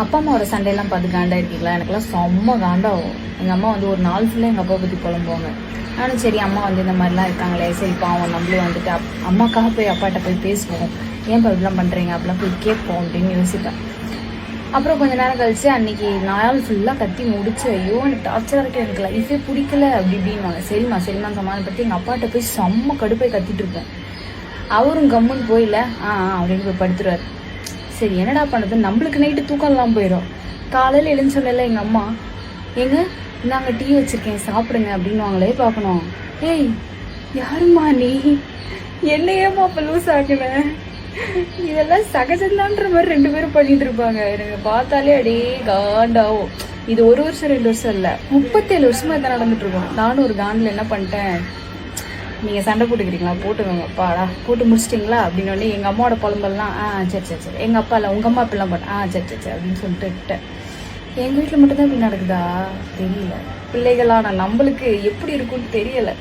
அப்பா அம்மாவோட சண்டையெல்லாம் பார்த்து காண்டா இருக்கீங்களா? எனக்குலாம் செம்ம காண்டாகும். எங்கள் அம்மா வந்து ஒரு நாள் ஃபுல்லாக எங்கள் அப்பா பற்றி புலம்புவாங்க. நானும் சரி அம்மா வந்து இந்த மாதிரிலாம் இருக்காங்களே, சரி பாவம் நம்மளும் வந்துட்டு அம்மாக்காக போய் அப்பாட்ட போய் பேசுவோம், ஏன் இப்படிலாம் பண்ணுறீங்க அப்படிலாம் போய் கேட்போம் அப்படின்னு யோசிப்பேன். அப்புறம் கொஞ்ச நேரம் கழிச்சு அன்னைக்கு நாள் ஃபுல்லாக கத்தி முடிச்சு, ஐயோ எனக்கு டார்ச்சராக இருக்குது, எனக்கு லைஃபே பிடிக்கல அப்படி இப்படின்வாங்க. சரிம்மா சமாதானப்படுத்தி எங்கள் அப்பாட்ட போய் செம்ம கடுப்பாய் கத்திட்டு இருப்பேன். அவரும் கம்முன்னு போயில அப்படின்னு போய் படுத்துருவார். சரி என்னடா பண்ணுறது, நம்மளுக்கு நைட்டு தூக்கம்லாம் போயிடும். காலையில் எழுந்து சொல்லல எங்கள் அம்மா, எங்க நாங்கள் டீ வச்சுருக்கேன் சாப்பிடுங்க அப்படின்வாங்களே பார்க்கணும். ஏய் யாரும்மா நீ, என்னையேம்மா அப்போ லூஸ் ஆக்குனேன்? இதெல்லாம் சகஜம்தான்ற மாதிரி 2 பேரும் பண்ணிட்டு இருப்பாங்க. எனக்கு பார்த்தாலே அப்படியே காண்டாவும். இது 1 வருஷம் 2 வருஷம் இல்லை, 37 வருஷமா இதான் நடந்துட்டு இருக்கோம். நானும் ஒரு காண்டில் என்ன பண்ணிட்டேன், நீங்கள் சண்டை போட்டுக்கிறீங்களா, போட்டுக்கோங்க அப்பாடா, போட்டு முடிச்சிட்டிங்களா அப்படின்னு எங்கள் அம்மாவோட புலம்பெல்லாம் சரி எங்கள் அப்பா இல்லை உங்கள் அம்மா இப்படிலாம் போட்டேன் சரி அப்படின்னு சொல்லிட்டு விட்டேன். எங்கள் வீட்டில் மட்டும்தான் இப்படி நடக்குதா தெரியல. பிள்ளைகளான நம்மளுக்கு எப்படி இருக்குன்னு தெரியலை.